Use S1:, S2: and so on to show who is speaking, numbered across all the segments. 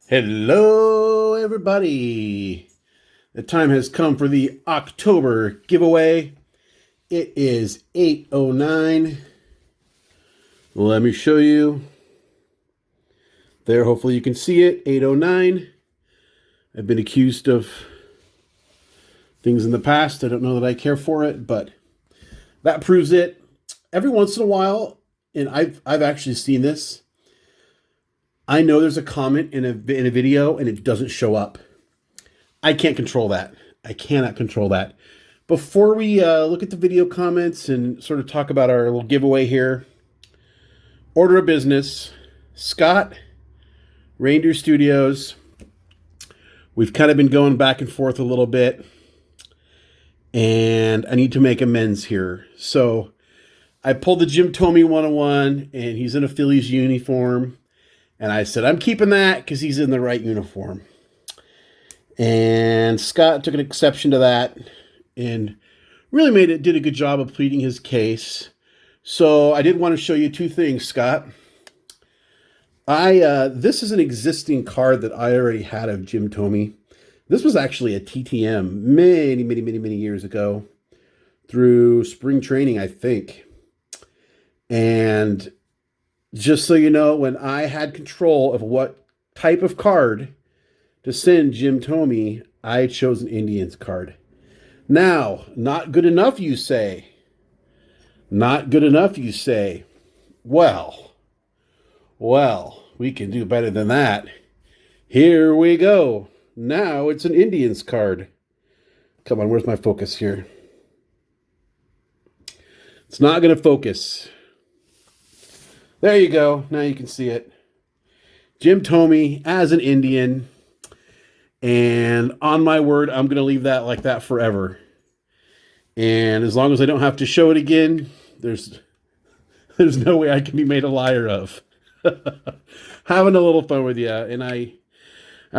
S1: Hello, everybody. The time has come for the October giveaway. It is 8:09. Let me show you. There, hopefully you can see it. 8:09. I've been accused of things in the past. I don't know that I care for it, but that proves it. Every once in a while, and I've actually seen this. I know there's a comment in a video and it doesn't show up. I can't control that. I cannot control that. Before we look at the video comments and sort of talk about our little giveaway here, order of business, Scott, Reindeer Studios. We've kind of been going back and forth a little bit, and I need to make amends here. So I pulled the Jim Thome 101, and he's in a Phillies uniform. And I said, I'm keeping that because he's in the right uniform. And Scott took an exception to that and really did a good job of pleading his case. So I did want to show you two things, Scott. This is an existing card that I already had of Jim Thome. This was actually a TTM many years ago through spring training, I think. And just so you know, when I had control of what type of card to send Jim Thome, I chose an Indians card. Now, not good enough, you say. Not good enough, you say. Well, we can do better than that. Here we go. Now it's an Indians card. Come on, where's my focus here? It's not going to focus. There you go. Now you can see it. Jim Thome as an Indian. And on my word, I'm going to leave that like that forever. And as long as I don't have to show it again, there's no way I can be made a liar of. Having a little fun with you. And I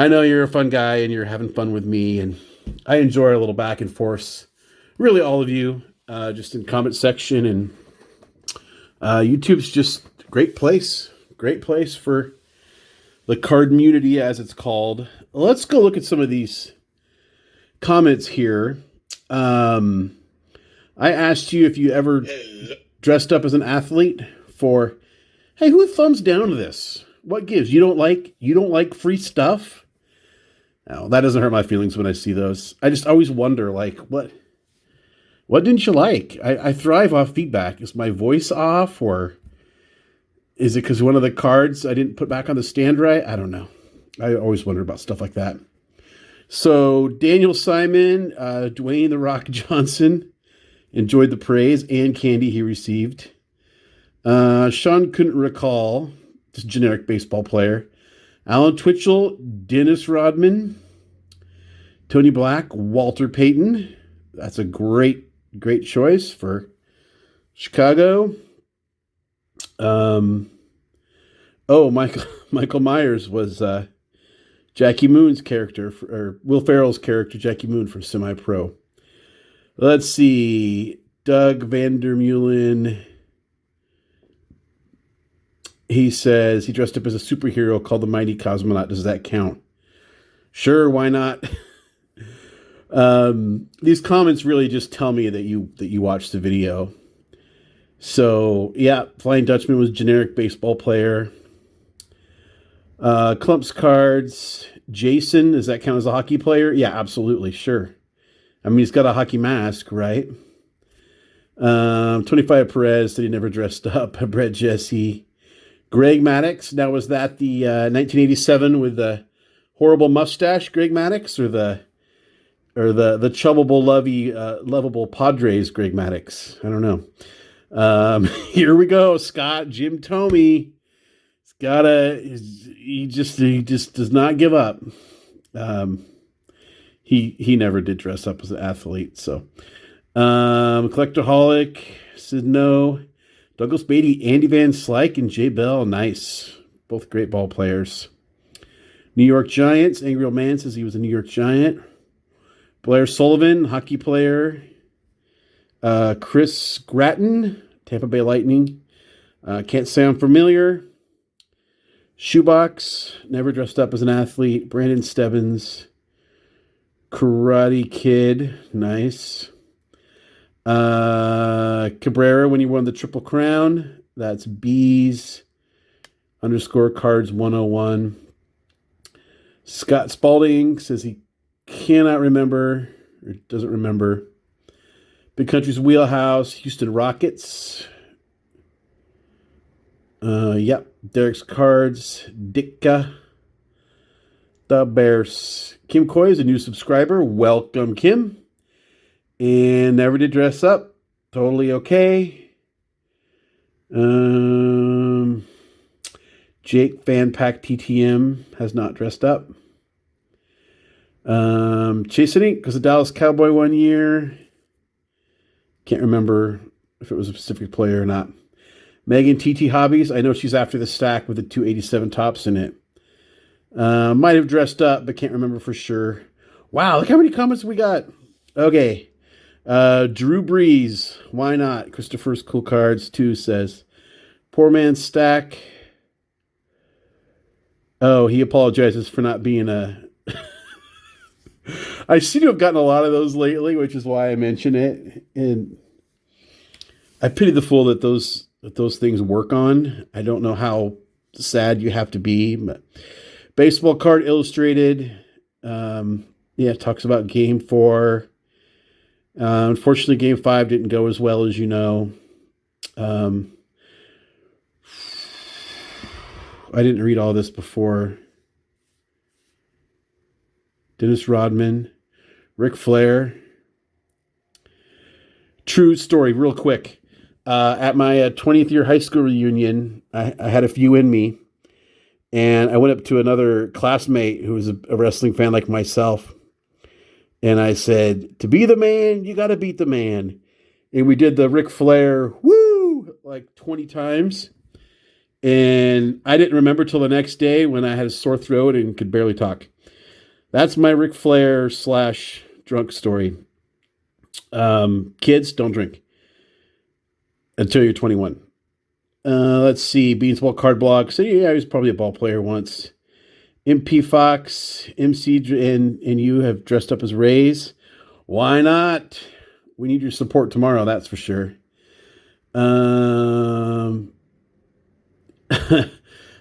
S1: know you're a fun guy and you're having fun with me. And I enjoy our little back and forth. Really, all of you, just in comment section. And YouTube's just great place for the card community, as it's called. Let's go look at some of these comments here. I asked you if you ever dressed up as an athlete for, hey, who thumbs down to this? What gives? You don't like free stuff? No, that doesn't hurt my feelings when I see those. I just always wonder, like, what didn't you like? I thrive off feedback. Is my voice off, or is it because one of the cards I didn't put back on the stand right? I don't know. I always wonder about stuff like that. So Daniel Simon, Dwayne "The Rock" Johnson enjoyed the praise and candy he received. Sean couldn't recall. Just generic baseball player. Alan Twitchell, Dennis Rodman, Tony Black, Walter Payton. That's a great choice for Chicago. Michael Myers was Jackie Moon's character, or Will Ferrell's character, Jackie Moon from Semi-Pro. Let's see. Doug Vandermeulen. He says he dressed up as a superhero called the Mighty Cosmonaut. Does that count? Sure, why not? These comments really just tell me that you watched the video. So, yeah, Flying Dutchman was generic baseball player. Clumps cards. Jason, does that count as a hockey player? Yeah, absolutely, sure. I mean, he's got a hockey mask, right? 25 Perez said he never dressed up. Brett Jesse. Greg Maddux. Now, was that the 1987 with the horrible mustache, Greg Maddux, or the chubbable, lovable Padres, Greg Maddux? I don't know. Here we go, Scott. Jim Thome. He just does not give up. He never did dress up as an athlete. So, Collectorholic said no. Douglas Beatty, Andy Van Slyke, and Jay Bell. Nice. Both great ball players. New York Giants. Angry Old Man says he was a New York Giant. Blair Sullivan, hockey player. Chris Gratton, Tampa Bay Lightning. Can't say I'm familiar. Shoebox, never dressed up as an athlete. Brandon Stebbins, Karate Kid, nice. Cabrera when he won the Triple Crown. That's B's _ cards 101. Scott Spalding says he cannot remember or doesn't remember. Big Country's Wheelhouse, Houston Rockets. Yep. Derek's Cards, Dicka. The Bears. Kim Coy is a new subscriber. Welcome, Kim. And never did dress up. Totally okay. Jake Fan Pack TTM has not dressed up. Chasening because the Dallas Cowboy 1 year. Can't remember if it was a specific player or not. Megan TT Hobbies. I know she's after the stack with the 287 tops in it. Might have dressed up, but can't remember for sure. Wow, look how many comments we got. Okay. Drew Brees. Why not? Christopher's Cool Cards 2 says. Poor man's stack. Oh, he apologizes for not being a... I seem to have gotten a lot of those lately, which is why I mention it. And I pity the fool that those things work on. I don't know how sad you have to be. But Baseball Card Illustrated. It talks about Game 4. Unfortunately, Game 5 didn't go as well as you know. I didn't read all this before. Dennis Rodman, Ric Flair. True story, real quick. At my 20th year high school reunion, I had a few in me. And I went up to another classmate who was a wrestling fan like myself. And I said, to be the man, you got to beat the man. And we did the Ric Flair, woo, like 20 times. And I didn't remember till the next day when I had a sore throat and could barely talk. That's my Ric Flair / drunk story. Kids, don't drink until you're 21. Let's see. Beansball Card Blog. So yeah, he was probably a ball player once. MP Fox, MC, and you have dressed up as Rays. Why not? We need your support tomorrow, that's for sure.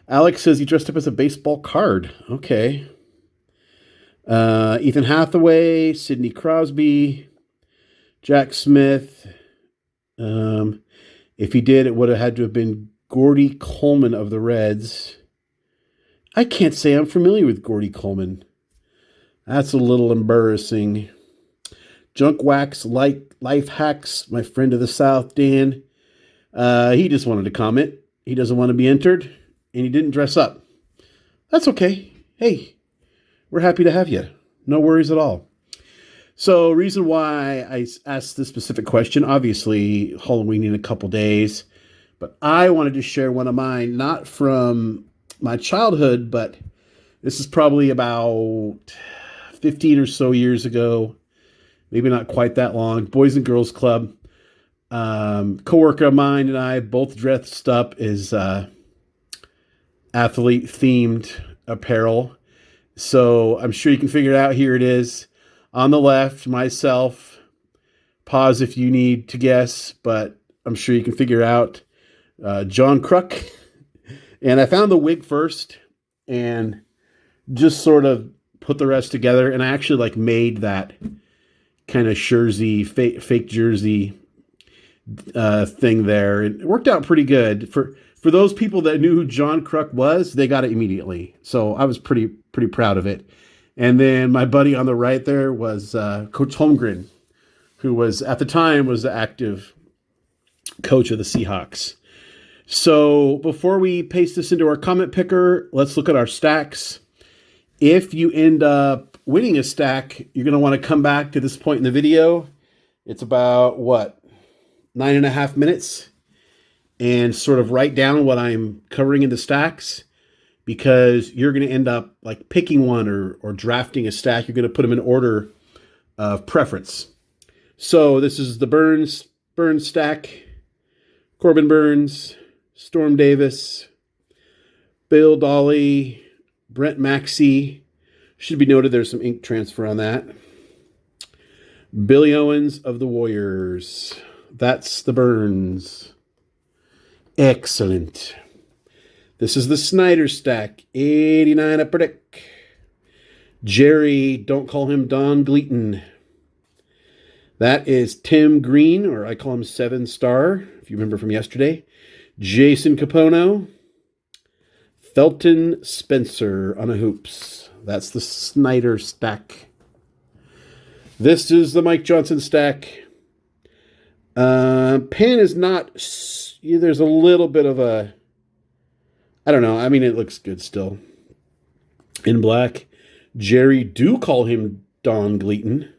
S1: Alex says he dressed up as a baseball card. Okay. Ethan Hathaway, Sidney Crosby, Jack Smith. If he did, it would have had to have been Gordy Coleman of the Reds. I can't say I'm familiar with Gordy Coleman. That's a little embarrassing. Junk Wax Life Hacks, my friend of the South, Dan. He just wanted to comment. He doesn't want to be entered, and he didn't dress up. That's okay. Hey, we're happy to have you. No worries at all. So, reason why I asked this specific question, obviously Halloween in a couple days, but I wanted to share one of mine, not from my childhood, but this is probably about 15 or so years ago, maybe not quite that long. Boys and Girls Club. Coworker of mine and I both dressed up as athlete-themed apparel. So I'm sure you can figure it out. Here it is. On the left, myself. Pause if you need to guess, but I'm sure you can figure out. John Kruk. And I found the wig first and just sort of put the rest together. And I actually made that kind of jersey, fake jersey thing there. It worked out pretty good. For those people that knew who John Kruk was, they got it immediately. So I was pretty proud of it. And then my buddy on the right there was Coach Holmgren, who was at the time was the active coach of the Seahawks. So before we paste this into our comment picker, let's look at our stacks. If you end up winning a stack, you're going to want to come back to this point in the video. It's about, 9.5 minutes, and sort of write down what I'm covering in the stacks, because you're going to end up picking one or drafting a stack. You're going to put them in order of preference. So this is the Burns stack, Corbin Burns, Storm Davis, Bill Dolly, Brent Maxey. Should be noted there's some ink transfer on that. Billy Owens of the Warriors. That's the Burns. Excellent. This is the Snyder stack. 89 Upper Deck. Jerry, don't call him Don Gleaton. That is Tim Green, or I call him 7-star, if you remember from yesterday. Jason Capono. Felton Spencer on a hoops. That's the Snyder stack. This is the Mike Johnson stack. Pen is not... There's a little bit of a... I don't know. I mean, it looks good still. In black. Jerry, do call him Don Gleaton.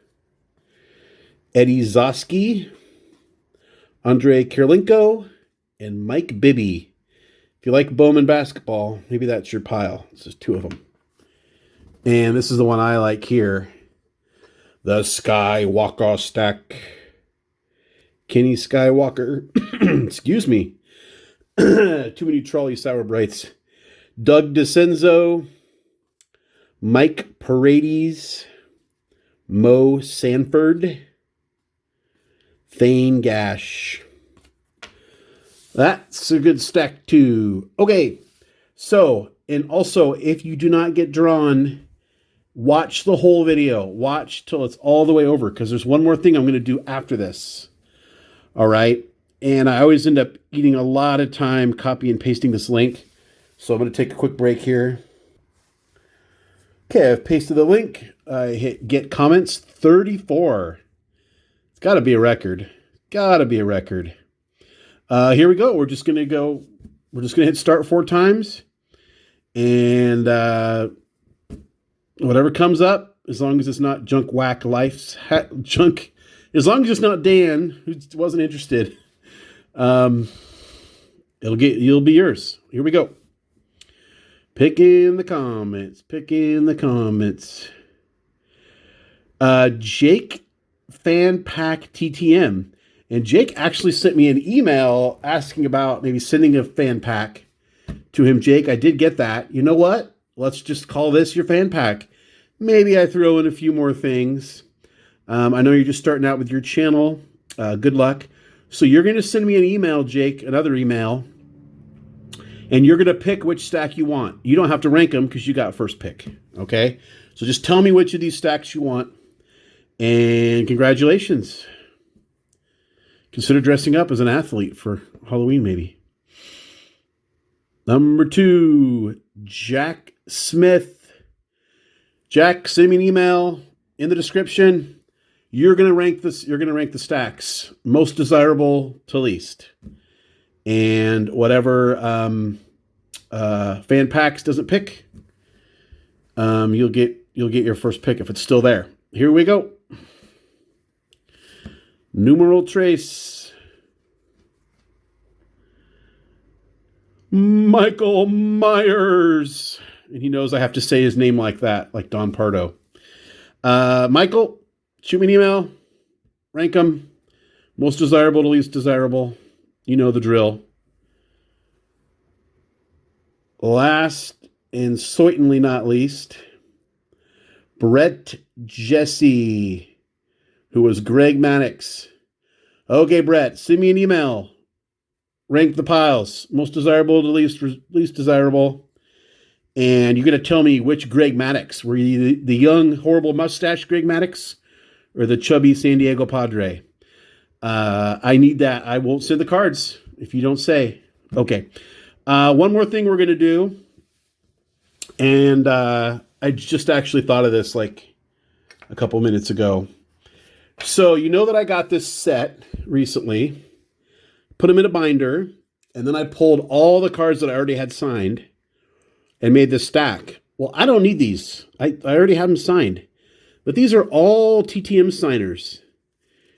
S1: Eddie Zosky. Andre Kirilenko. And Mike Bibby. If you like Bowman basketball, maybe that's your pile. This is 2 of them. And this is the one I like here. The Skywalker stack. Kenny Skywalker. Excuse me. Too many trolley sour brights. Doug DeCenzo. Mike Paredes. Mo Sanford. Thane Gash. That's a good stack too. Okay. So, and also, if you do not get drawn, watch the whole video. Watch till it's all the way over, because there's one more thing I'm going to do after this. All right. And I always end up eating a lot of time copy and pasting this link. So I'm going to take a quick break here. Okay, I've pasted the link. I hit get comments. 34. It's got to be a record. Got to be a record. Here we go. We're just going to hit start 4 times. And whatever comes up, as long as it's not Junk Whack Life's junk, as long as it's not Dan, who wasn't interested, you'll be yours. Here we go. Pick in the comments. Jake Fan Pack TTM. And Jake actually sent me an email asking about maybe sending a fan pack to him. Jake, I did get that. You know what? Let's just call this your fan pack. Maybe I throw in a few more things. I know you're just starting out with your channel. Good luck. So you're going to send me an email, Jake, another email, and you're going to pick which stack you want. You don't have to rank them because you got first pick. Okay? So just tell me which of these stacks you want, and congratulations. Consider dressing up as an athlete for Halloween, maybe. Number 2, Jack Smith. Jack, send me an email in the description. You're going to rank this. You're going to rank the stacks most desirable to least, and whatever fan packs doesn't pick, you'll get your first pick if it's still there. Here we go. Numeral trace. Michael Myers, and he knows I have to say his name like that, like Don Pardo. Michael. Shoot me an email. Rank them. Most desirable to least desirable. You know the drill. Last and certainly not least, Brett Jesse, who was Greg Maddox. Okay, Brett, send me an email. Rank the piles. Most desirable to least desirable. And you're going to tell me which Greg Maddox. Were you the young, horrible mustache Greg Maddox? Or the chubby San Diego Padre? I need that. I won't send the cards if you don't say. Okay. One more thing we're going to do. And I just actually thought of this like a couple minutes ago. So you know that I got this set recently. Put them in a binder. And then I pulled all the cards that I already had signed and made this stack. Well, I don't need these. I already have them signed. But these are all TTM signers.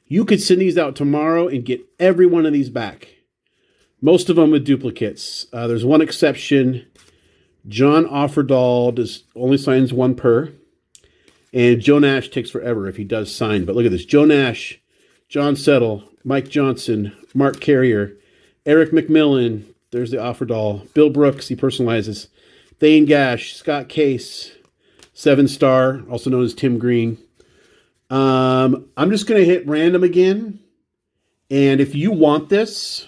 S1: You could send these out tomorrow and get every one of these back. Most of them with duplicates. There's one exception. John Offerdahl only signs 1 per. And Joe Nash takes forever if he does sign. But look at this. Joe Nash, John Settle, Mike Johnson, Mark Carrier, Eric McMillan. There's the Offerdahl. Bill Brooks, he personalizes. Thane Gash, Scott Case, 7-star, also known as Tim Green. I'm just going to hit random again. And if you want this,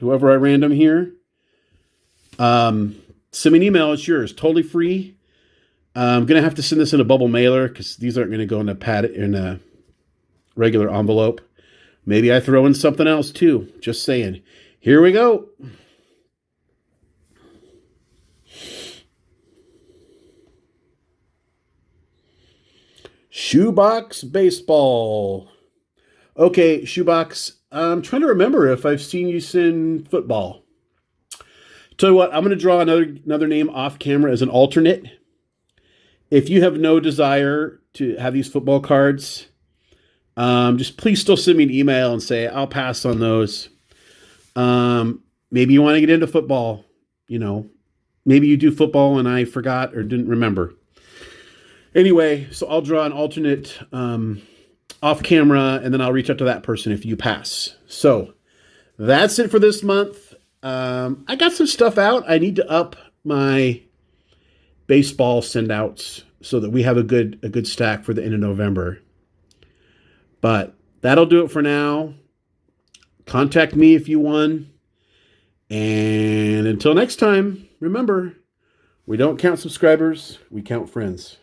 S1: whoever I random here, send me an email. It's yours. Totally free. I'm going to have to send this in a bubble mailer because these aren't going to go in a regular envelope. Maybe I throw in something else too. Just saying. Here we go. Shoebox Baseball. Okay, Shoebox, I'm trying to remember if I've seen you send football. Tell you what, I'm going to draw another name off camera as an alternate. If you have no desire to have these football cards, just please still send me an email and say, I'll pass on those. Maybe you want to get into football. Maybe you do football and I forgot or didn't remember. Anyway, so I'll draw an alternate off camera, and then I'll reach out to that person if you pass. So that's it for this month. I got some stuff out. I need to up my baseball send outs so that we have a good stack for the end of November. But that'll do it for now. Contact me if you won. And until next time, remember, we don't count subscribers, we count friends.